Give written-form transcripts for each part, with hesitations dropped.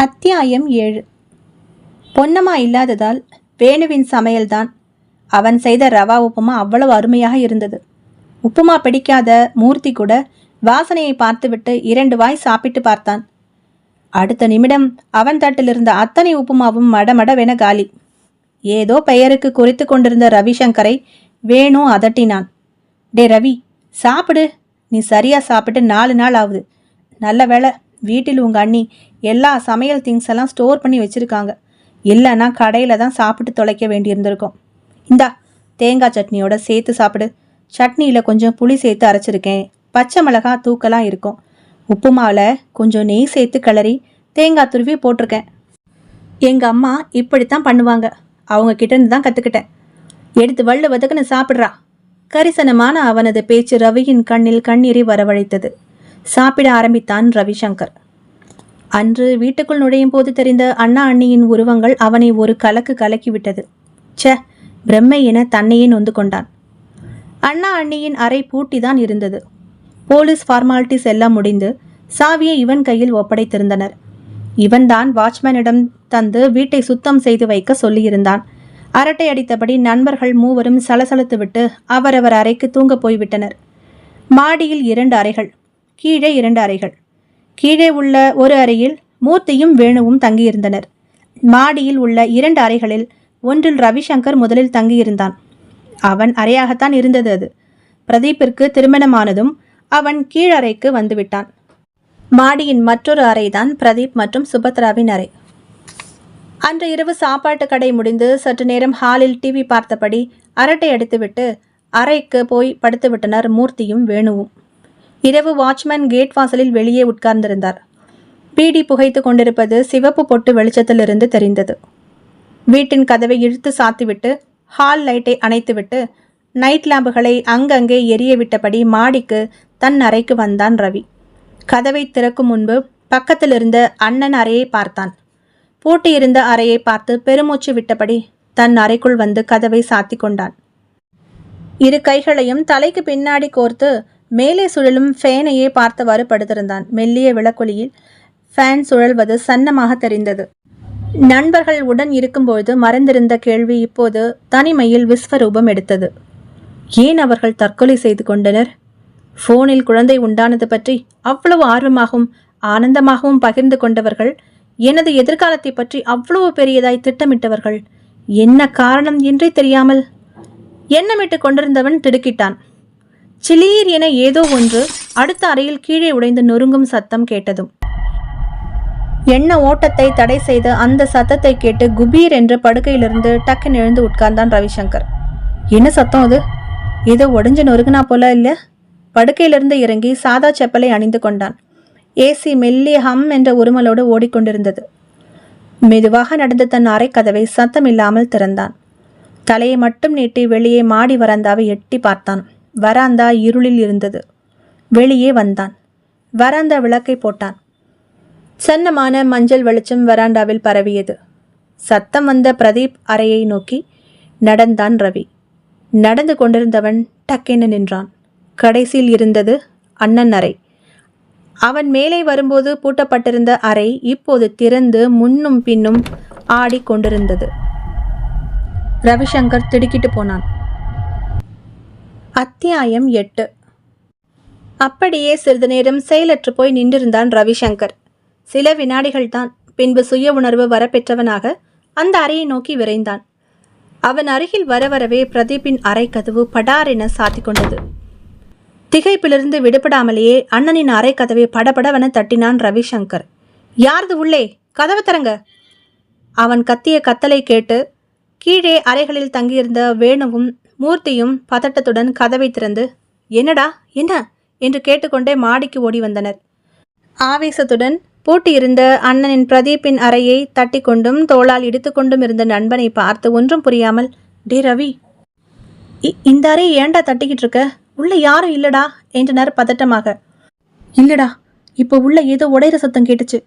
அத்தியாயம் 7. பொன்னம்மா இல்லாததால் வேணுவின் சமையல்தான். அவன் செய்த ரவா உப்புமா அவ்வளவு அருமையாக இருந்தது. உப்புமா பிடிக்காத மூர்த்தி கூட வாசனையை பார்த்துவிட்டு 2 வாய் சாப்பிட்டு பார்த்தான். அடுத்த நிமிடம் அவன் தட்டில் இருந்த அத்தனை உப்புமாவும் மடமடவென காலி. ஏதோ பெயருக்கு குறித்து கொண்டிருந்த ரவிசங்கரை வேணு அதட்டினான். டே ரவி, சாப்பிடு, நீ சரியா சாப்பிட்டு 4 நாள் ஆகுது. நல்ல வேளை வீட்டில் உங்கள் அண்ணி எல்லா சமையல் திங்ஸ் எல்லாம் ஸ்டோர் பண்ணி வச்சுருக்காங்க. இல்லைன்னா கடையில் தான் சாப்பிட்டு தொலைக்க வேண்டியிருந்திருக்கும். இந்தா, தேங்காய் சட்னியோட சேர்த்து சாப்பிடு. சட்னியில் கொஞ்சம் புளி சேர்த்து அரைச்சிருக்கேன். பச்சை மிளகா தூக்கெல்லாம் இருக்கும். உப்புமாவில் கொஞ்சம் நெய் சேர்த்து கிளறி தேங்காய் துருவி போட்டிருக்கேன். எங்கள் அம்மா இப்படித்தான் பண்ணுவாங்க. அவங்க கிட்டேருந்து தான் கற்றுக்கிட்டேன். எடுத்து வள்ளுவதுக்குன்னு சாப்பிட்றா. கரிசனமான அவனது பேச்சு ரவியின் கண்ணில் கண்ணீரை வரவழைத்தது. சாப்பிட ஆரம்பித்தான் ரவிசங்கர். அன்று வீட்டுக்குள் நுழையும் போது தெரிந்த அண்ணா அண்ணியின் உருவங்கள் அவனை ஒரு கலக்கு கலக்கிவிட்டது. ச்சே, பிரம்மை என தன்னையே நொந்து கொண்டான். அண்ணா அண்ணியின் அறை பூட்டிதான் இருந்தது. போலீஸ் ஃபார்மாலிட்டிஸ் எல்லாம் முடிந்து சாவியை இவன் கையில் ஒப்படைத்திருந்தனர். இவன்தான் வாட்ச்மேனிடம் தந்து வீட்டை சுத்தம் செய்து வைக்க சொல்லியிருந்தான். அரட்டை அடித்தபடி நண்பர்கள் மூவரும் சலசலத்துவிட்டு அவரவர் அறைக்கு தூங்க போய்விட்டனர். மாடியில் 2 அறைகள், கீழே 2 அறைகள். கீழே உள்ள ஒரு அறையில் மூர்த்தியும் வேணுவும் தங்கியிருந்தனர். மாடியில் உள்ள 2 அறைகளில் ஒன்றில் ரவிசங்கர் முதலில் தங்கியிருந்தான். அவன் அறையாகத்தான் இருந்தது அது. பிரதீப்பிற்கு திருமணமானதும் அவன் கீழறைக்கு வந்துவிட்டான். மாடியின் மற்றொரு அறைதான் பிரதீப் மற்றும் சுபத்ராவின் அறை. அன்று இரவு சாப்பாட்டு கடை முடிந்து சற்று நேரம் ஹாலில் டிவி பார்த்தபடி அரட்டை அடித்துவிட்டு அறைக்கு போய் படுத்துவிட்டனர் மூர்த்தியும் வேணுவும். இரவு வாட்ச்மேன் கேட் வாசலில் வெளியே உட்கார்ந்திருந்தார். பீடி புகைத்து கொண்டிருப்பது சிவப்பு பொட்டு வெளிச்சத்திலிருந்து தெரிந்தது. வீட்டின் கதவை இழுத்து சாத்திவிட்டு ஹால் லைட்டை அணைத்துவிட்டு நைட் லேம்புகளை அங்கங்கே எரிய விட்டபடி மாடிக்கு தன் அறைக்கு வந்தான் ரவி. கதவை திறக்கும் முன்பு பக்கத்தில் இருந்த அண்ணன் அறையை பார்த்தான். பூட்டியிருந்த அறையை பார்த்து பெருமூச்சு விட்டபடி தன் அறைக்குள் வந்து கதவை சாத்தி கொண்டான். 2 கைகளையும் தலைக்கு பின்னாடி கோர்த்து மேலே சுழலும் ஃபேனையே பார்த்தவாறு படுத்திருந்தான். மெல்லிய விளக்கொலியில் ஃபேன் சுழல்வது சன்னமாக தெரிந்தது. நண்பர்கள் உடன் இருக்கும்போது மறந்திருந்த கேள்வி இப்போது தனிமையில் விஸ்வரூபம் எடுத்தது. ஏன் அவர்கள் தற்கொலை செய்து கொண்டனர்? ஃபோனில் குழந்தை உண்டானது பற்றி அவ்வளவு ஆர்வமாகவும் ஆனந்தமாகவும் பகிர்ந்து கொண்டவர்கள், எனது எதிர்காலத்தை பற்றி அவ்வளவு பெரியதாய் திட்டமிட்டவர்கள், என்ன காரணம் என்றே தெரியாமல் எண்ணமிட்டு கொண்டிருந்தவன் திடுக்கிட்டான். சிலீர் என ஏதோ ஒன்று அடுத்த அறையில் கீழே உடைந்து நொறுங்கும் சத்தம் கேட்டதும் எண்ண ஓட்டத்தை தடை செய்த அந்த சத்தத்தை கேட்டு குபீர் என்ற படுக்கையிலிருந்து டக்குன்னு எழுந்து உட்கார்ந்தான் ரவிசங்கர். என்ன சத்தம் அது? ஏதோ உடைஞ்சு நொறுங்கினா போல இல்ல? படுக்கையிலிருந்து இறங்கி சாதா செப்பலை அணிந்து கொண்டான். ஏசி மெல்லிய ஹம் என்ற உருமலோடு ஓடிக்கொண்டிருந்தது. மெதுவாக நடந்து தன் அறை கதவை சத்தம் இல்லாமல் திறந்தான். தலையை மட்டும் நீட்டி வெளியே மாடி வராந்தாவை எட்டி பார்த்தான். வராந்தா இருளில் இருந்தது. வெளியே வந்தான். வராந்தா விளக்கை போட்டான். சன்னமான மஞ்சள் வெளிச்சம் வராண்டாவில் பரவியது. சத்தம் வந்த பிரதீப் அறையை நோக்கி நடந்தான் ரவி. நடந்து கொண்டிருந்தவன் டக்கென நின்றான். கடைசியில் இருந்தது அண்ணன் அறை. அவன் மேலே வரும்போது பூட்டப்பட்டிருந்த அறை இப்போது திறந்து முன்னும் பின்னும் ஆடி கொண்டிருந்தது. ரவிசங்கர் திடுக்கிட்டு போனான். அத்தியாயம் 8. அப்படியே சிறிது நேரம் செயலற்று போய் நின்றிருந்தான் ரவிசங்கர். சில வினாடிகள்தான். பின்பு சுய உணர்வு வரப்பெற்றவனாக அந்த அறையை நோக்கி விரைந்தான். அவன் அருகில் வரவரவே பிரதீப்பின் அறை கதவு படாரென சாத்தி கொண்டது. திகைப்பிலிருந்து விடுபடாமலேயே அண்ணனின் அறை கதவை படபடவென தட்டினான் ரவிசங்கர். யாரது உள்ளே? கதவு திறங்க! அவன் கத்திய கத்தலை கேட்டு கீழே அறைகளில் தங்கியிருந்த வேணுவும் மூர்த்தியும் பதட்டத்துடன் கதவை திறந்து என்னடா என்ன என்று கேட்டுக்கொண்டே மாடிக்கு ஓடி வந்தனர். ஆவேசத்துடன் பூட்டியிருந்த அண்ணனின் பிரதீப்பின் அறையை தட்டி கொண்டும் தோளால் இடித்து கொண்டும் இருந்த நண்பனை பார்த்து ஒன்றும் புரியாமல், டே ரவி, இந்த அறையை ஏண்டா தட்டிக்கிட்டு இருக்க? உள்ள யாரும் இல்லடா என்றனர் பதட்டமாக. இல்லடா, இப்போ உள்ள ஏதோ உடையிற சத்தம் கேட்டுச்சு.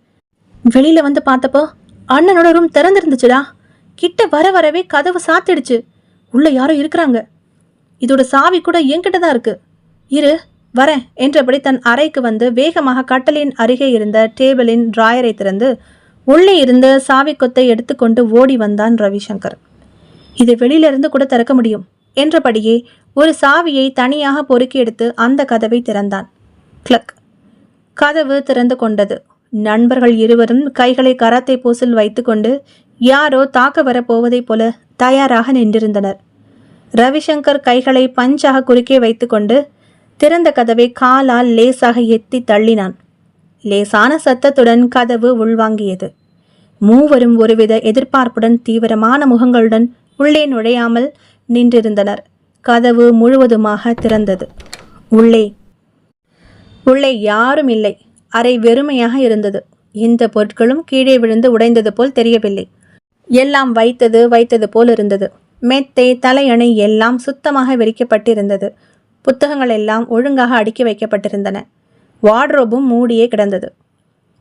வெளியில வந்து பார்த்தப்போ அண்ணனோட ரூம் திறந்திருந்துச்சுடா. கிட்ட வர வரவே கதவு சாத்திடுச்சு. உள்ள யாரோ இருக்கிறாங்க. இதோட சாவி கூட என்கிட்ட தான் இருக்கு. இரு வரேன் என்றபடி தன் அறைக்கு வந்து வேகமாக கட்டலின் அருகே இருந்த டேபிளின் டிராயரை திறந்து உள்ளே இருந்த சாவி கொத்தை எடுத்துக்கொண்டு ஓடி வந்தான் ரவிசங்கர். இதை வெளியிலிருந்து கூட திறக்க முடியும் என்றபடியே ஒரு சாவியை தனியாக பொறுக்கி எடுத்து அந்த கதவை திறந்தான். கிளக்! கதவு திறந்து கொண்டது. நண்பர்கள் இருவரும் கைகளை கராத்தே போஸில் வைத்துக்கொண்டு யாரோ தாக்க வரப்போவதைப் போல தயாராக நின்றிருந்தனர். ரவிசங்கர் கைகளை பஞ்சாக குறுக்கே வைத்துக்கொண்டு திறந்த கதவை காலால் லேசாக எத்தி தள்ளினான். லேசான சத்தத்துடன் கதவு உள்வாங்கியது. மூவரும் ஒருவித எதிர்பார்ப்புடன் தீவிரமான முகங்களுடன் உள்ளே நுழையாமல் நின்றிருந்தனர். கதவு முழுவதுமாக திறந்தது. உள்ளே யாரும் இல்லை. அறை வெறுமையாக இருந்தது. எந்த பொருட்களும் கீழே விழுந்து உடைந்தது போல் தெரியவில்லை. எல்லாம் வைத்தது போல் இருந்தது. மெத்தை, தலையணை எல்லாம் சுத்தமாக விரிக்கப்பட்டிருந்தது. புத்தகங்கள் எல்லாம் ஒழுங்காக அடுக்கி வைக்கப்பட்டிருந்தன. வார்ட்ரோபும் மூடியே கிடந்தது.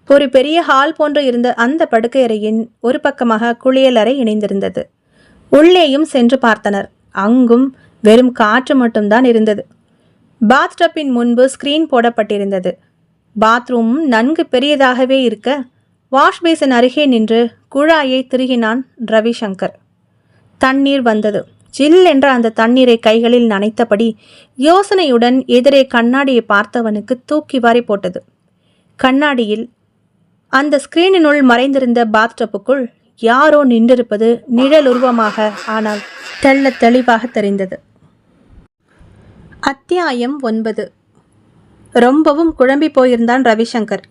ஒரு பெரிய ஹால் போன்று இருந்த அந்த படுக்கை அறையின் ஒரு பக்கமாக குளியலறை இணைந்திருந்தது. உள்ளேயும் சென்று பார்த்தனர். அங்கும் வெறும் காற்று மட்டும்தான் இருந்தது. பாத்டப்பின் முன்பு ஸ்கிரீன் போடப்பட்டிருந்தது. பாத்ரூமும் நன்கு பெரியதாகவே இருக்க வாஷ் பேசின் அருகே நின்று குழாயை திருகினான் ரவிசங்கர். தண்ணீர் வந்தது. ஜில் என்ற அந்த தண்ணீரை கைகளில் நனைத்தபடி யோசனையுடன் எதிரே கண்ணாடியை பார்த்தவனுக்கு தூக்கி வாரி போட்டது. கண்ணாடியில் அந்த ஸ்கிரீனினுள் மறைந்திருந்த பாத்டப்புக்குள் யாரோ நின்றிருப்பது நிழலுருவமாக, ஆனால் தெள்ள தெளிவாக தெரிந்தது. அத்தியாயம் 9. ரொம்பவும் குழம்பி போயிருந்தான் ரவிசங்கர்.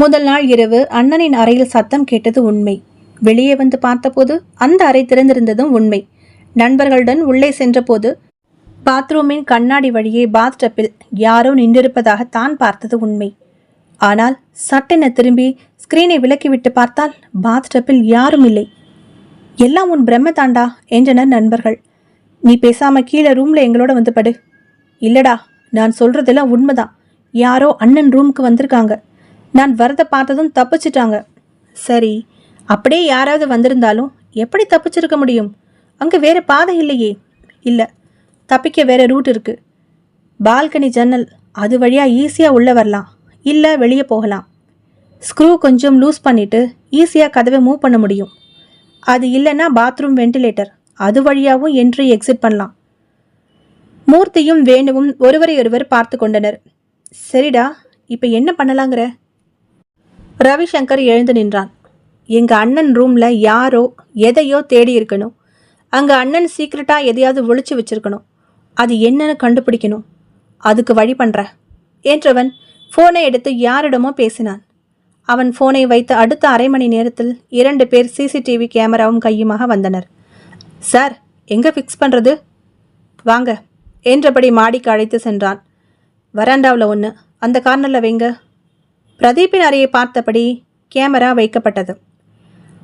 முதல் நாள் இரவு அண்ணனின் அறையில் சத்தம் கேட்டது உண்மை. வெளியே வந்து பார்த்தபோது அந்த அறை திறந்திருந்ததும் உண்மை. நண்பர்களுடன் உள்ளே சென்றபோது பாத்ரூமின் கண்ணாடி வழியே பாத்டப்பில் யாரோ நின்றிருப்பதாக தான் பார்த்தது உண்மை. ஆனால் சட்டென திரும்பி ஸ்கிரீனை விலக்கிவிட்டு பார்த்தால் பாத்டப்பில் யாரும் இல்லை. எல்லாம் உன் பிரம்ம தாண்டா என்றனர் நண்பர்கள். நீ பேசாம கீழே ரூம்ல எங்களோட வந்து படு. இல்லடா, நான் சொல்றதெல்லாம் உண்மைதான். யாரோ அண்ணன் ரூமுக்கு வந்திருக்காங்க. நான் வரத பார்த்ததும் தப்பிச்சிட்டாங்க. சரி, அப்படியே யாராவது வந்திருந்தாலும் எப்படி தப்பிச்சிருக்க முடியும்? அங்கே வேற பாதை இல்லையே. இல்லை, தப்பிக்க வேற ரூட் இருக்கு. பால்கனி ஜன்னல், அது வழியாக ஈஸியாக உள்ளே வரலாம். இல்லை, வெளியே போகலாம். ஸ்க்ரூ கொஞ்சம் லூஸ் பண்ணிட்டு ஈஸியாக கதவை மூவ் பண்ண முடியும். அது இல்லைன்னா பாத்ரூம் வெண்டிலேட்டர், அது வழியாகவும் என்ட்ரி எக்ஸிட் பண்ணலாம். மூர்த்தியும் வேணுவும் ஒருவரையொருவர் பார்த்து கொண்டனர். சரிடா, இப்போ என்ன பண்ணலாங்கிற? ரவிசங்கர் எழுந்து நின்றான். எங்கள் அண்ணன் ரூமில் யாரோ எதையோ தேடி இருக்கணும். அங்கே அண்ணன் சீக்கிரட்டாக எதையாவது ஒழிச்சு வச்சிருக்கணும். அது என்னன்னு கண்டுபிடிக்கணும். அதுக்கு வழி பண்ணுற என்றவன் ஃபோனை எடுத்து யாரிடமோ பேசினான். அவன் ஃபோனை வைத்த அடுத்த அரை மணி நேரத்தில் 2 பேர் சிசிடிவி கேமராவும் கையுமாக வந்தனர். சார், எங்கே ஃபிக்ஸ் பண்ணுறது? வாங்க என்றபடி மாடிக்கு அழைத்து சென்றான். வராண்டாவில் ஒன்று, அந்த கார்னரில் வைங்க. பிரதீப்பின் அறையை பார்த்தபடி கேமரா வைக்கப்பட்டது.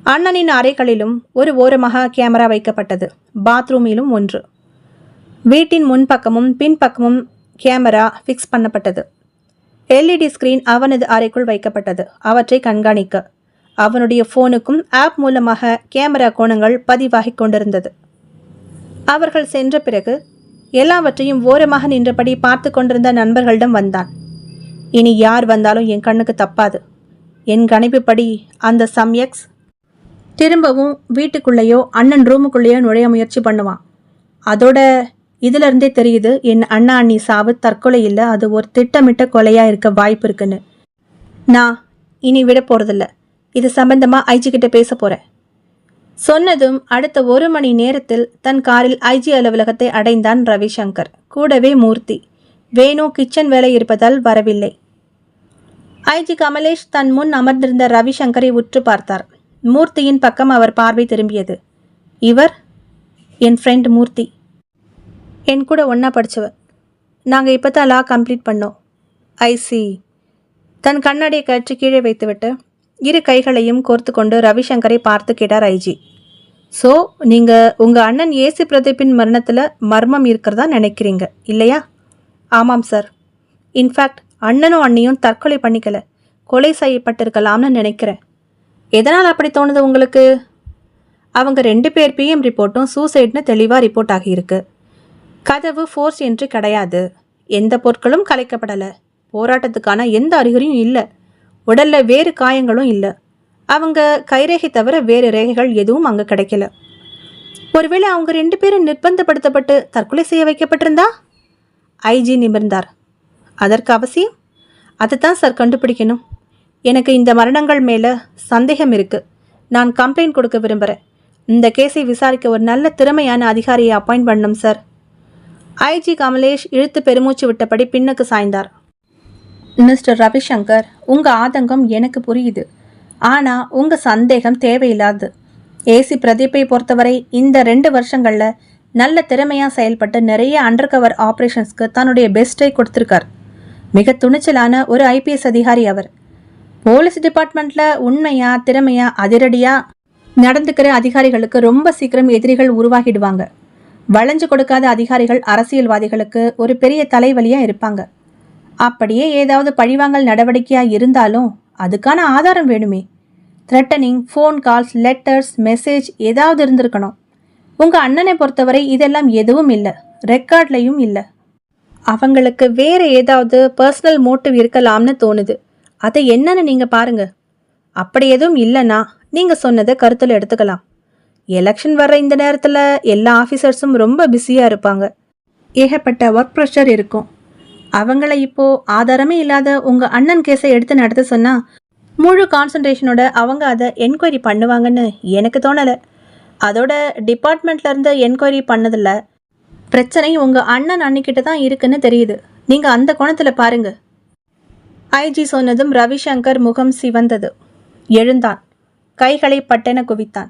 அண்ணனின் அறைகளிலும் ஒரு ஓரமாக கேமரா வைக்கப்பட்டது. பாத்ரூமிலும் ஒன்று. வீட்டின் முன்பக்கமும் பின்பக்கமும் கேமரா ஃபிக்ஸ் பண்ணப்பட்டது. எல்இடி ஸ்கிரீன் அவனது அறைக்குள் வைக்கப்பட்டது. அவற்றை கண்காணிக்க அவனுடைய ஃபோனுக்கும் ஆப் மூலமாக கேமரா கோணங்கள் பதிவாகி கொண்டிருந்தது. அவர்கள் சென்ற பிறகு எல்லாவற்றையும் ஓரமாக நின்றபடி பார்த்து கொண்டிருந்த நண்பர்களிடம் வந்தான். இனி யார் வந்தாலும் என் கண்ணுக்கு தப்பாது. என் கணிப்புப்படி அந்த சம்யக்ஸ் திரும்பவும் வீட்டுக்குள்ளேயோ அண்ணன் ரூமுக்குள்ளேயோ நுழைய முயற்சி பண்ணுவான். அதோட இதிலிருந்தே தெரியுது என் அண்ணா அண்ணி சாவு தற்கொலை இல்லை, அது ஒரு திட்டமிட்ட கொலையாக இருக்க வாய்ப்பு இருக்குன்னு. நான் இனி விட போகிறதில்ல. இது சம்பந்தமாக ஐஜி கிட்ட பேச போகிறேன். சொன்னதும் அடுத்த 1 மணி நேரத்தில் தன் காரில் ஐஜி அலுவலகத்தை அடைந்தான் ரவிசங்கர். கூடவே மூர்த்தி. வேணு கிச்சன் வேலை இருப்பதால் வரவில்லை. ஐஜி கமலேஷ் தன் முன் அமர்ந்திருந்த ரவிசங்கரை உற்று பார்த்தார். மூர்த்தியின் பக்கம் அவர் பார்வை திரும்பியது. இவர் என் ஃப்ரெண்ட் மூர்த்தி. என் கூட ஒன்றா படித்தவர். நாங்கள் இப்போ தான் லா கம்ப்ளீட் பண்ணோம். ஐசி. தன் கண்ணாடியை கழற்றி கீழே வைத்துவிட்டு 2 கைகளையும் கோர்த்து கொண்டு ரவிசங்கரை பார்த்து கேட்டார் ஐஜி. ஸோ நீங்கள் உங்கள் அண்ணன் ஏசி பிரதீப்பின் மரணத்தில் மர்மம் இருக்கிறதா நினைக்கிறீங்க இல்லையா? ஆமாம் சார். இன்ஃபேக்ட் அண்ணனும் அண்ணியும் தற்கொலை பண்ணிக்கல, கொலை செய்யப்பட்டிருக்கலாம்னு நினைக்கிறேன். எதனால் அப்படி தோணுது உங்களுக்கு? அவங்க 2 பேர் பிஎம் ரிப்போர்ட்டும் சூசைட்னு தெளிவாக ரிப்போர்ட் ஆகியிருக்கு. கதவு ஃபோர்ஸ் என்ட்ரி கிடையாது. எந்த பொருட்களும் கலைக்கப்படலை. போராட்டத்துக்கான எந்த அறிகுறியும் இல்லை. உடலில் வேறு காயங்களும் இல்லை. அவங்க கைரேகை தவிர வேறு ரேகைகள் எதுவும் அங்கே கிடைக்கல. ஒருவேளை அவங்க 2 பேரும் நிர்பந்தப்படுத்தப்பட்டு தற்கொலை செய்ய வைக்கப்பட்டிருந்தா? ஐஜி நிமிர்ந்தார். அதற்கு அவசியம்? அதுதான் சார் கண்டுபிடிக்கணும். எனக்கு இந்த மரணங்கள் மேலே சந்தேகம் இருக்குது. நான் கம்ப்ளைண்ட் கொடுக்க விரும்புகிறேன். இந்த கேஸை விசாரிக்க ஒரு நல்ல திறமையான அதிகாரியை அப்பாயிண்ட் பண்ணணும் சார். ஐஜி கமலேஷ் இழுத்து பெருமூச்சு விட்டபடி பின்னுக்கு சாய்ந்தார். மிஸ்டர் ரவிசங்கர், உங்கள் ஆதங்கம் எனக்கு புரியுது. ஆனால் உங்கள் சந்தேகம் தேவையில்லாது. ஏசி பிரதீப்பை பொறுத்தவரை இந்த 2 வருஷங்களில் நல்ல திறமையாக செயல்பட்டு நிறைய அண்டர் கவர் ஆப்ரேஷன்ஸ்க்கு தன்னுடைய பெஸ்ட்டை கொடுத்துருக்கார். மிக துணிச்சலான ஒரு ஐபிஎஸ் அதிகாரி அவர். போலீஸ் டிபார்ட்மெண்ட்டில் உண்மையாக திறமையாக அதிரடியாக நடந்துக்கிற அதிகாரிகளுக்கு ரொம்ப சீக்கிரம் எதிரிகள் உருவாகிடுவாங்க. வளைஞ்சு கொடுக்காத அதிகாரிகள் அரசியல்வாதிகளுக்கு ஒரு பெரிய தலைவலியாக இருப்பாங்க. அப்படியே ஏதாவது பழிவாங்கல் நடவடிக்கையாக இருந்தாலும் அதுக்கான ஆதாரம் வேணுமே. Threatening, phone calls, letters, message ஏதாவது இருந்திருக்கணும். உங்கள் அண்ணனை பொறுத்தவரை இதெல்லாம் எதுவும் இல்லை, ரெக்கார்ட்லையும் இல்லை. அவங்களுக்கு வேறு ஏதாவது பர்சனல் மோட்டிவ் இருக்கலாம்னு தோணுது. அதை என்னன்னு நீங்கள் பாருங்கள். அப்படி எதுவும் இல்லைன்னா நீங்கள் சொன்னதை கருத்தில் எடுத்துக்கலாம். எலெக்ஷன் வர்ற இந்த நேரத்தில் எல்லா ஆஃபீஸர்ஸும் ரொம்ப பிஸியாக இருப்பாங்க. ஏகப்பட்ட ஒர்க் ப்ரெஷர் இருக்கும். அவங்கள இப்போது ஆதாரமே இல்லாத உங்கள் அண்ணன் கேஸை எடுத்து நடத்த சொன்னால் முழு கான்சன்ட்ரேஷனோட அவங்க அதை என்கொயரி பண்ணுவாங்கன்னு எனக்கு தோணலை. அதோட டிபார்ட்மெண்ட்லேருந்து என்கொயரி பண்ணதில்ல. பிரச்சனை உங்கள் அண்ணன் அன்னிக்கிட்ட தான் இருக்குன்னு தெரியுது. நீங்கள் அந்த கோணத்தில் பாருங்கள். ஐஜி சொன்னதும் ரவிசங்கர் முகம் சிவந்தது. எழுந்தான். கைகளை பட்டென குவித்தான்.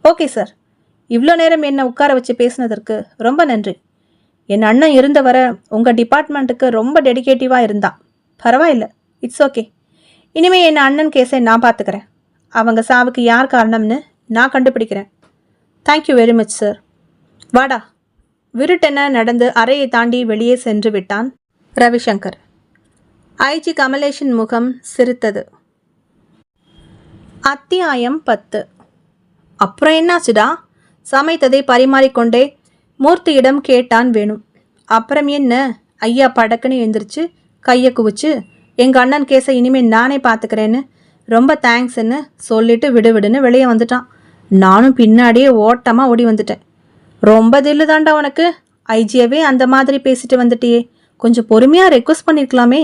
ஓகே சார், இவ்வளோ நேரம் என்னை உட்கார வச்சு பேசினதற்கு ரொம்ப நன்றி. என் அண்ணன் இருந்தவரை உங்கள் டிபார்ட்மெண்ட்டுக்கு ரொம்ப டெடிகேட்டிவாக இருந்தான். பரவாயில்ல, இட்ஸ் ஓகே. இனிமேல் என் அண்ணன் கேஸை நான் பார்த்துக்கிறேன். அவங்க சாவுக்கு யார் காரணம்னு நான் கண்டுபிடிக்கிறேன். Thank you very much sir. வாடா. விருட்டென நடந்து அறையை தாண்டி வெளியே சென்று விட்டான் ரவிசங்கர். ஐஜி கமலேஷின் முகம் சிரித்தது. அத்தியாயம் 10. அப்புறம் என்னாச்சுடா? சமைத்ததை பரிமாறிக்கொண்டே மூர்த்தியிடம் கேட்டான் வேணு. அப்புறம் என்ன? ஐயா படக்குன்னு எழுந்திரிச்சு கையை குவிச்சு, எங்கள் அண்ணன் கேஸை இனிமேல் நானே பார்த்துக்கிறேன்னு ரொம்ப தேங்க்ஸ்ன்னு சொல்லிட்டு விடுவிடுன்னு வெளியே வந்துட்டான். நானும் பின்னாடியே ஓட்டமாக ஓடி வந்துட்டேன். ரொம்ப தில்லு தாண்டா உனக்கு. ஐஜியவே அந்த மாதிரி பேசிட்டு வந்துட்டியே, கொஞ்சம் பொறுமையாக ரெக்வஸ்ட் பண்ணியிருக்கலாமே.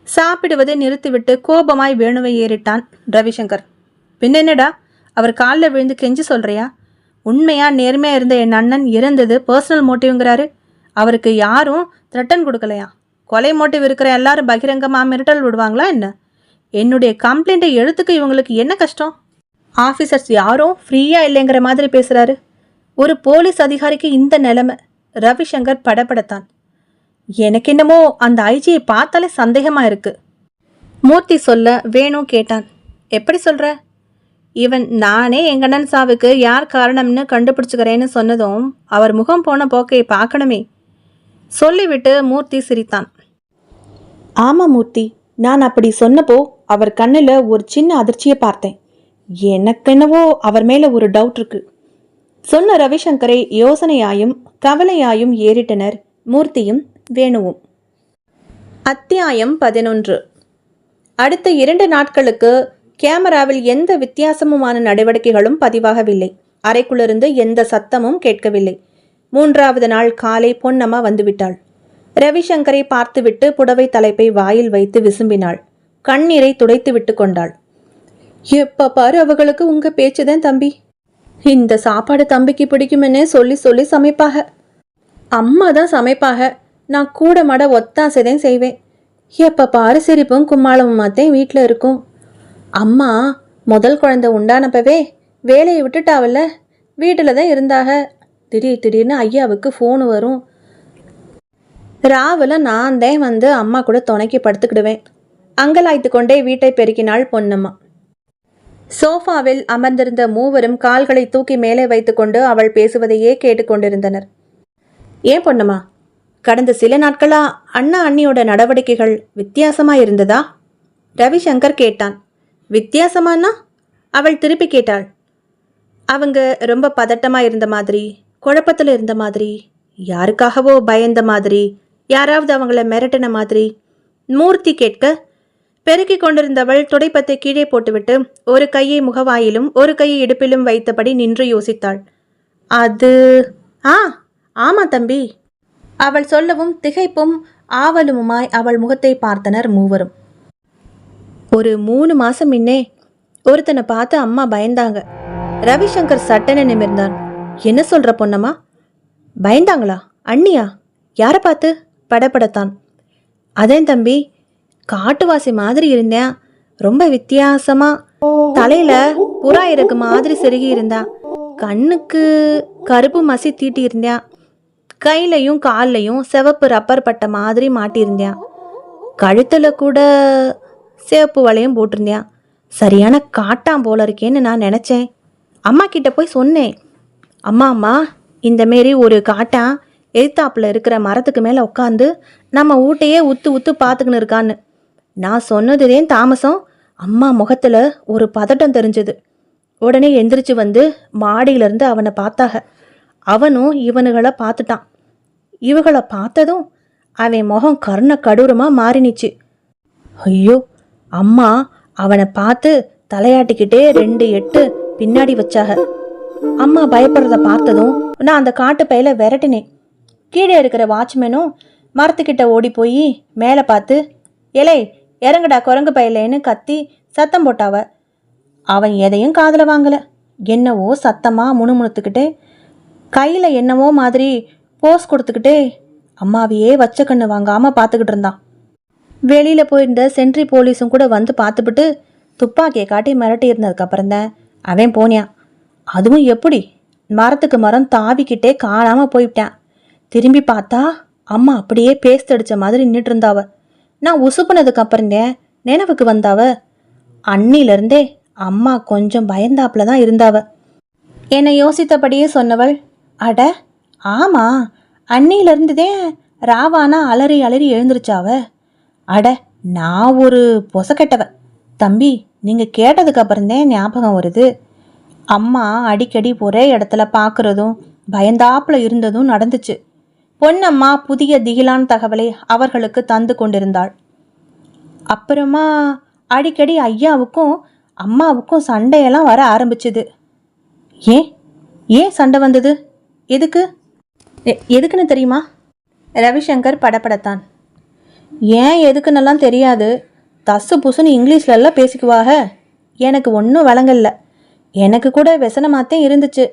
சாப்பிடுவதை நிறுத்திவிட்டு கோபமாய் வேணுவை ஏறிட்டான் ரவிசங்கர். பின்ன என்னடா, அவர் காலில் விழுந்து கெஞ்சி சொல்கிறியா? உண்மையாக நேர்மையாக இருந்த என் அண்ணன் இறந்தது பர்சனல் மோட்டிவ்ங்கிறாரு. அவருக்கு யாரும் த்ரெட்டன் கொடுக்கலையா? கொலை மோட்டிவ் இருக்கிற எல்லாரும் பகிரங்கமாக மிரட்டல் விடுவாங்களா என்ன? என்னுடைய கம்ப்ளைண்ட்டை எழுத்துக்கு இவங்களுக்கு என்ன கஷ்டம்? ஆஃபீஸர்ஸ் யாரும் ஃப்ரீயாக இல்லைங்கிற மாதிரி பேசுகிறாரு. ஒரு போலீஸ் அதிகாரிக்கு இந்த நிலைமை. ரவிசங்கர் படப்படத்தான். எனக்கு என்னமோ அந்த ஐஜியை பார்த்தாலே சந்தேகமாக இருக்கு. மூர்த்தி சொல்ல வேணு கேட்டான். எப்படி சொல்கிற? இவன் நானே எங்கள் அண்ணன் சாவுக்கு யார் காரணம்னு கண்டுபிடிச்சுக்கிறேன்னு சொன்னதும் அவர் முகம் போன போக்கை பார்க்கணுமே. சொல்லிவிட்டு மூர்த்தி சிரித்தான். ஆமாம் மூர்த்தி, நான் அப்படி சொன்னப்போ அவர் கண்ணில் ஒரு சின்ன அதிர்ச்சியை பார்த்தேன். எனக்கு என்னவோ அவர் மேலே ஒரு டவுட் இருக்கு. சொன்ன ரவிசங்கரை யோசனையாயும் கவலையாயும் ஏறிட்டனர் மூர்த்தியும் வேணுவும். அத்தியாயம் 11. அடுத்த 2 நாட்களுக்கு கேமராவில் எந்த வித்தியாசமுமான நடவடிக்கைகளும் பதிவாகவில்லை. அறைக்குள்ளிருந்து எந்த சத்தமும் கேட்கவில்லை. 3வது நாள் காலை பொன்னம்மா வந்துவிட்டாள். ரவிசங்கரை பார்த்துவிட்டு புடவை தலைப்பை வாயில் வைத்து விசும்பினாள். கண்ணீரை துடைத்து விட்டு கொண்டாள். எப்ப பாரு அவங்களுக்கு உங்க பேச்சுதான் தம்பி. இந்த சாப்பாடு தம்பிக்கு பிடிக்குமென்னே சொல்லி சொல்லி சமைப்பாக. அம்மா தான் சமைப்பாக. நான் கூட மாட ஒத்தாசைதான் செய்வேன். எப்ப பாரு சிரிப்பும் கும்மாளமுமாத்தேன் வீட்டில் இருக்கும். அம்மா முதல் குழந்தை உண்டானப்பவே வேலையை விட்டுட்டாவல்ல, வீட்டில் தான் இருந்தாக. திடீர்னு ஐயாவுக்கு ஃபோனு வரும். ராவில் நான் தான் வந்து அம்மா கூட துணைக்கி படுத்துக்கிடுவேன். அங்கலாய்த்து கொண்டே வீட்டை பெருக்கினாள் பொன்னம்மா. சோஃபாவில் அமர்ந்திருந்த மூவரும் கால்களை தூக்கி மேலே வைத்துக்கொண்டு அவள் பேசுவதையே கேட்டுக்கொண்டிருந்தனர். ஏன் பொன்னம்மா, கடந்த சில நாட்களா அண்ணா அண்ணியோட நடவடிக்கைகள் வித்தியாசமா இருந்ததா? ரவிசங்கர் கேட்டான். வித்தியாசமானா? அவள் திருப்பி கேட்டாள். அவங்க ரொம்ப பதட்டமா இருந்த மாதிரி, குழப்பத்தில் இருந்த மாதிரி, யாருக்காகவோ பயந்த மாதிரி, யாராவது அவங்கள மிரட்டின மாதிரி. மூர்த்தி கேட்க, பெருக்கிக் கொண்டிருந்தவள் துடைப்பத்தை கீழே போட்டுவிட்டு ஒரு கையை முகவாயிலும் ஒரு கையை இடுப்பிலும் வைத்தபடி நின்று யோசித்தாள். அது ஆமா தம்பி. அவள் சொல்லவும் திகைப்பும் ஆவலுமாய் அவள் முகத்தை பார்த்தனர் மூவரும். ஒரு 3 மாசம் முன்னே ஒருத்தனை பார்த்து அம்மா பயந்தாங்க. ரவிசங்கர் சட்டென நிமிர்ந்தான். என்ன சொல்ற பொன்னம்மா? பயந்தாங்களா? அண்ணியா? யாரை பார்த்து? படப்படத்தான். அதேன் தம்பி, காட்டுவாசி மாதிரி இருந்தேன். ரொம்ப வித்தியாசமா, தலையில புறா இறக்கு மாதிரி செருகி இருந்தா, கண்ணுக்கு கருப்பு மசி தீட்டி இருந்தேன், கையிலையும் கால்லையும் சிவப்பு ரப்பர் பட்ட மாதிரி மாட்டியிருந்தேன், கழுத்துல கூட சிவப்பு வளையம் போட்டிருந்தேன். சரியான காட்டாம் போல இருக்கேன்னு நான் நினச்சேன். அம்மா கிட்ட போய் சொன்னேன். அம்மா இந்த மாரி ஒரு காட்டான் எதிர்த்தாப்புல இருக்கிற மரத்துக்கு மேலே உட்காந்து நம்ம வீட்டையே உத்து உத்து பார்த்துக்கின்னு இருக்கான்னு. நான் சொன்னதுதே தாமசம் அம்மா முகத்தில் ஒரு பதட்டம் தெரிஞ்சது. உடனே எந்திரிச்சு வந்து மாடியிலேருந்து அவனை பார்த்தாக. அவனும் இவனுகளை பார்த்துட்டான். இவகளை பார்த்ததும் அவன் முகம் கர்ண கடூரமாக மாறினிச்சு. ஐயோ! அம்மா அவனை பார்த்து தலையாட்டிக்கிட்டே 2 எட்டு பின்னாடி வச்சாக. அம்மா பயப்படுறத பார்த்ததும் நான் அந்த காட்டு பையில விரட்டினேன். கீழே இருக்கிற வாட்ச்மேனும் மரத்துக்கிட்ட ஓடி போய் மேலே பார்த்து, எலை இறங்குடா குரங்கு பையிலேன்னு கத்தி சத்தம் போட்டாவ. அவன் எதையும் காதில் வாங்கலை. என்னவோ சத்தமாக முணுமுணுத்துக்கிட்டே கையில் என்னவோ மாதிரி போஸ் கொடுத்துக்கிட்டே அம்மாவையே வச்ச கண்ணு வாங்காமல் பார்த்துக்கிட்டு இருந்தான். வெளியில் போயிருந்த சென்ட்ரி போலீஸும் கூட வந்து பார்த்துப்பிட்டு துப்பாக்கியை காட்டி மிரட்டி இருந்ததுக்கப்புறம்தான் அவன் போனியான். அதுவும் எப்படி? மரத்துக்கு மரம் தாவிக்கிட்டே காணாமல் போயிட்டான். திரும்பி பார்த்தா அம்மா அப்படியே பேஸ்ட் அடித்த மாதிரி நின்றுட்டு இருந்தாவ. நான் உசுப்புனதுக்கு அப்புறந்தேன் நினைவுக்கு வந்தாவ. அன்னிலிருந்தே அம்மா கொஞ்சம் பயந்தாப்புல தான் இருந்தாவ. என்னை யோசித்தபடியே சொன்னவள், அட ஆமா, அன்னியிலிருந்துதே ராவானா அலறி அலறி எழுந்திருச்சாவ. அட நான் ஒரு பொசக்கெட்டவ தம்பி. நீங்கள் கேட்டதுக்கு அப்புறந்தேன் ஞாபகம் வருது. அம்மா அடிக்கடி ஒரே இடத்துல பார்க்குறதும் பயந்தாப்புல இருந்ததும் நடந்துச்சு. பொன்னம்மா புதிய திகிலான தகவலை அவர்களுக்கு தந்து கொண்டிருந்தாள். அப்புறமா அடிக்கடி ஐயாவுக்கும் அம்மாவுக்கும் சண்டையெல்லாம் வர ஆரம்பிச்சுது. ஏன் சண்டை வந்தது? எதுக்குன்னு தெரியுமா? ரவிசங்கர் படப்படத்தான். ஏன் எதுக்குன்னெல்லாம் தெரியாது. தசு புசுன்னு இங்கிலீஷ்லெல்லாம் பேசிக்குவாக. எனக்கு ஒன்றும் வழங்கல்ல. எனக்கு கூட व्यசனமாத்தே இருந்துச்சு.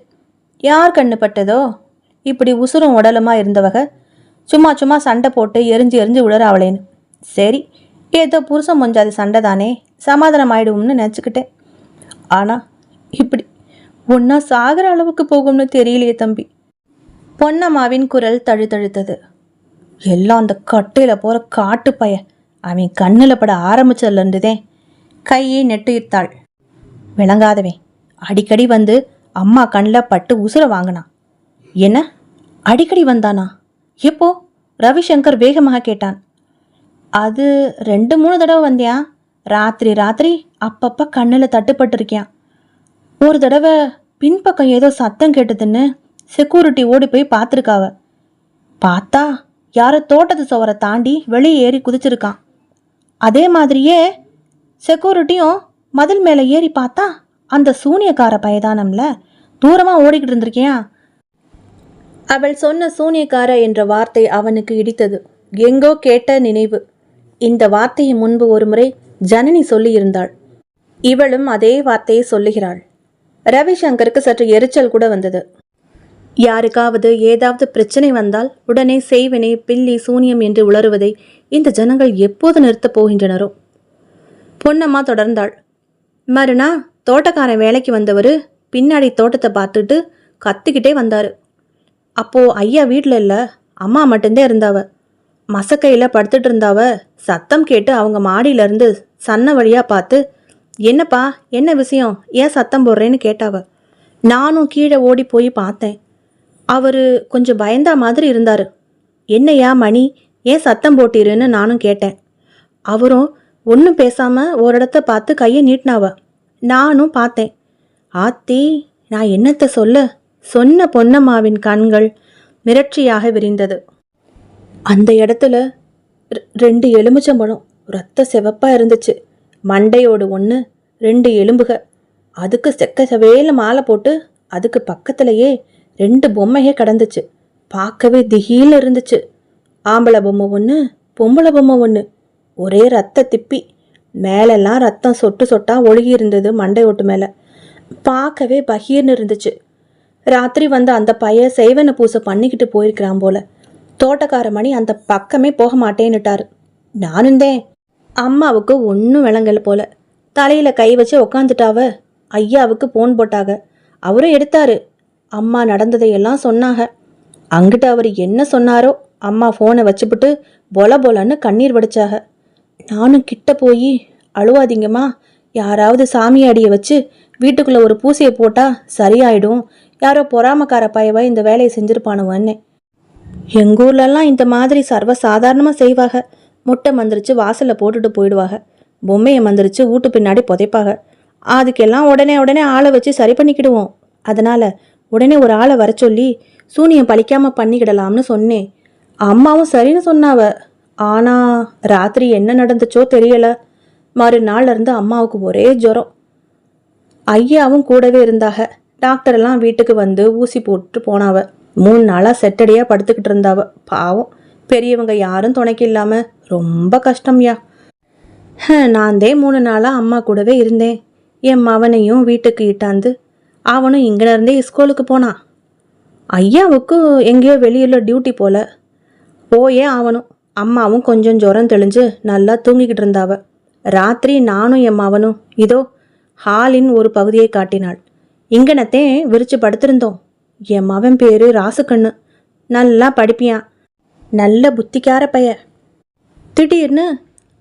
யார் கண்ணு பட்டதோ இப்படி உசுரும் உடலுமா இருந்தவக சும்மா சும்மா சண்டை போட்டு எரிஞ்சு விழுற அவளேன்னு. சரி, ஏதோ புருஷன் மொஞ்சாதி சண்டை தானே, சமாதானம் ஆயிடுவோம்னு நினச்சிக்கிட்டேன். ஆனால் இப்படி ஒன்றா சாகிற அளவுக்கு போகும்னு தெரியலையே தம்பி. பொன்னம்மாவின் குரல் தழுத்தழுத்தது. எல்லாம் அந்த கட்டையில் போகிற காட்டு பைய அவன் கண்ணில் பட ஆரம்பிச்சதுலேருந்துதே கையை நெட்டுயிர்த்தாள். விளங்காதவன் அடிக்கடி வந்து அம்மா கண்ணில் பட்டு உசுர வாங்கினான். என்ன அடிக்கடி வந்தானா? எப்போ? ரவிசங்கர் வேகமாக கேட்டான். அது 2-3 தடவை வந்தியான். ராத்திரி அப்பப்போ கண்ணில் தட்டுப்பட்டுருக்கியான். ஒரு தடவை பின்பக்கம் ஏதோ சத்தம் கேட்டதுன்னு செக்யூரிட்டி ஓடி போய் பார்த்துருக்காவ. பார்த்தா யாரோ தோட்டத்து சுவரை தாண்டி வெளியே ஏறி குதிச்சிருக்கான். அதே மாதிரியே செக்யூரிட்டியும் மதில் மேலே ஏறி பார்த்தா அந்த சூனியக்கார பயதானம்ல தூரமாக ஓடிக்கிட்டு இருந்திருக்கியா. அவள் சொன்ன சூனியக்கார என்ற வார்த்தை அவனுக்கு இடித்தது. எங்கோ கேட்ட நினைவு. இந்த வார்த்தையை முன்பு ஒரு முறை ஜனனி சொல்லியிருந்தாள். இவளும் அதே வார்த்தையை சொல்லுகிறாள். ரவிசங்கருக்கு சற்று எரிச்சல் கூட வந்தது. யாருக்காவது ஏதாவது பிரச்சனை வந்தால் உடனே செய்வினை பில்லி சூனியம் என்று உளறுவதை இந்த ஜனங்கள் எப்போது நிறுத்தப் போகின்றனரோ. பொன்னம்மா தொடர்ந்தாள். மறுநாள் தோட்டக்காரன் வேலைக்கு வந்தவர் பின்னாடி தோட்டத்தை பார்த்துட்டு கத்திக்கிட்டே வந்தார். அப்போது ஐயா வீட்டில் இல்லை, அம்மா மட்டும்தான் இருந்தாவ. மசக்கையில் படுத்துட்டு இருந்தாவ. சத்தம் கேட்டு அவங்க மாடியிலேருந்து சன்ன வழியாக பார்த்து, என்னப்பா என்ன விஷயம், ஏன் சத்தம் போடுறேன்னு கேட்டாவ. நானும் கீழே ஓடி போய் பார்த்தேன். அவர் கொஞ்சம் பயந்தா மாதிரி இருந்தார். என்னையா மணி, ஏன் சத்தம் போட்டிருன்னு நானும் கேட்டேன். அவரும் ஒன்றும் பேசாமல் ஒரு இடத்த பார்த்து கையை நீட்டினாவ. நானும் பார்த்தேன். ஆத்தி, நான் என்னத்தை சொன்ன பொன்னம்மாவின் கண்கள் மிரட்சியாக விரிந்தது. அந்த இடத்துல 2 எலுமிச்சம்பழம் ரத்த சிவப்பா இருந்துச்சு. மண்டையோடு ஒன்று, 2 எலும்புக. அதுக்கு செக்க செவேல மாலை போட்டு அதுக்கு பக்கத்திலேயே 2 பொம்மையே கிடந்துச்சு. பார்க்கவே திகில இருந்துச்சு. ஆம்பளை பொம்மை ஒன்று, பொம்பளை பொம்மை ஒன்று. ஒரே ரத்த திப்பி. மேலெல்லாம் ரத்தம் சொட்டு சொட்டா ஒழுகி இருந்தது மண்டை ஓட்டு மேலே. பார்க்கவே பகீர்னு இருந்துச்சு. ராத்திரி வந்து அந்த பையன் செய்வன பூசை பண்ணிக்கிட்டு போயிருக்கிறான் போல. தோட்டக்கார மணி அந்த பக்கமே போக மாட்டேன்னுட்டாரு. நானுந்தேன். அம்மாவுக்கு ஒன்றும் விளங்கல போல. தலையில கை வச்சு உக்காந்துட்டாவ. ஐயாவுக்கு போன் போட்டாக. அவரும் எடுத்தாரு. அம்மா நடந்ததையெல்லாம் சொன்னாக. அங்கிட்ட அவர் என்ன சொன்னாரோ அம்மா ஃபோனை வச்சுப்புட்டு பொல பொலன்னு கண்ணீர் வடிச்சாக. நானும் கிட்ட போய், அழுவாதீங்கம்மா, யாராவது சாமியாடியை வச்சு வீட்டுக்குள்ளே ஒரு பூசையை போட்டா சரியாயிடும், யாரோ பொறாமக்கார பையவா இந்த வேலையை செஞ்சிருப்பானுவன்னு. எங்கூர்லெல்லாம் இந்த மாதிரி சர்வ சாதாரணமாக செய்வாங்க. முட்டை மந்திரிச்சு வாசலில் போட்டுட்டு போயிடுவாங்க. பொம்மையை மந்திரிச்சு வீட்டு பின்னாடி புதைப்பாங்க. அதுக்கெல்லாம் உடனே ஆளை வச்சு சரி பண்ணிக்கிடுவோம். அதனால் உடனே ஒரு ஆளை வர சொல்லி சூனியம் பழிக்காமல் பண்ணிக்கிடலாம்னு சொன்னேன். அம்மாவும் சரின்னு சொன்னாவ. ஆனால் ராத்திரி என்ன நடந்துச்சோ தெரியலை. மறுநாள்ல இருந்து அம்மாவுக்கு ஒரே ஜுரம். ஐயாவும் கூடவே இருந்தாக. டாக்டரெல்லாம் வீட்டுக்கு வந்து ஊசி போட்டு போனாவ. 3 நாளாக செட்டடியாக படுத்துக்கிட்டு இருந்தாவ. பாவம், பெரியவங்க யாரும் துணைக்கு இல்லாமல் ரொம்ப கஷ்டம்யா. நான் 3 நாளாக அம்மா கூடவே இருந்தேன். என் மவனையும் வீட்டுக்கு இட்டாந்து அவனும் இங்கிருந்தே ஸ்கூலுக்கு போனான். ஐயாவுக்கு எங்கேயோ வெளியில் டியூட்டி போல. போயே ஆவணும். அம்மாவும் கொஞ்சம் ஜுரம் தெளிஞ்சு நல்லா தூங்கிக்கிட்டு இருந்தாவ. ராத்திரி நானும் என் மவனும் இதோ ஹாலின் ஒரு பகுதியை காட்டினாள். இங்கனத்தே விரிச்சு படுத்திருந்தோம். என் மவன் பேரு ராசுக்கண்ணு. நல்லா படிப்பியான். நல்ல புத்திக்கார பைய. திடீர்னு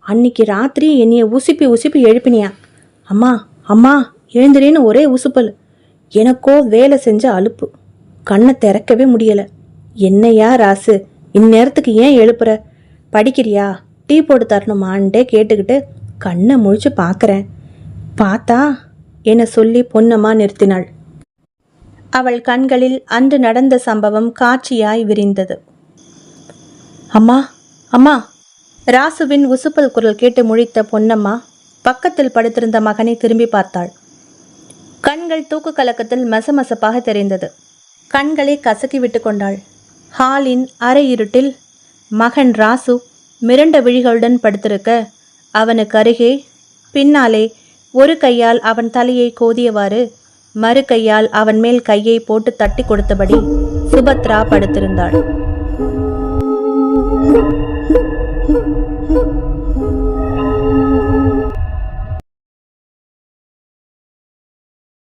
அன்னைக்கு ராத்திரி என்னைய உசுப்பி எழுப்பினியான். அம்மா அம்மா எழுந்திரின்னு ஒரே உசுப்பல். எனக்கோ வேலை செஞ்ச அலுப்பு. கண்ணை திறக்கவே முடியலை. என்னையா ராசு, இந்நேரத்துக்கு ஏன் எழுப்புற? படிக்கிறியா? டீ போட்டு தரணுமான்ட்டே கேட்டுக்கிட்டு கண்ணை முழிச்சு பார்க்குறேன். பார்த்தா என சொல்லி பொன்னம்மா நிறுத்தினாள். அவள் கண்களில் அன்று நடந்த சம்பவம் காட்சியாய் விரிந்தது. அம்மா அம்மா! ராசுவின் உசுப்பல் குரல் கேட்டு முழித்த பொன்னம்மா பக்கத்தில் படுத்திருந்த மகனை திரும்பி பார்த்தாள். கண்கள் தூக்கு கலக்கத்தில் மசமசப்பாக தெரிந்தது. கண்களை கசக்கி விட்டு கொண்டாள். ஹாலின் அரை இருட்டில் மகன் ராசு மிரண்ட விழிகளுடன் படுத்திருக்க, அவனுக்கு அருகே பின்னாலே ஒரு கையால் அவன் தலையை கோதியவாறு மறு கையால் அவன் மேல் கையை போட்டு தட்டி கொடுத்தபடி சுபத்ரா படுத்திருந்தாள்.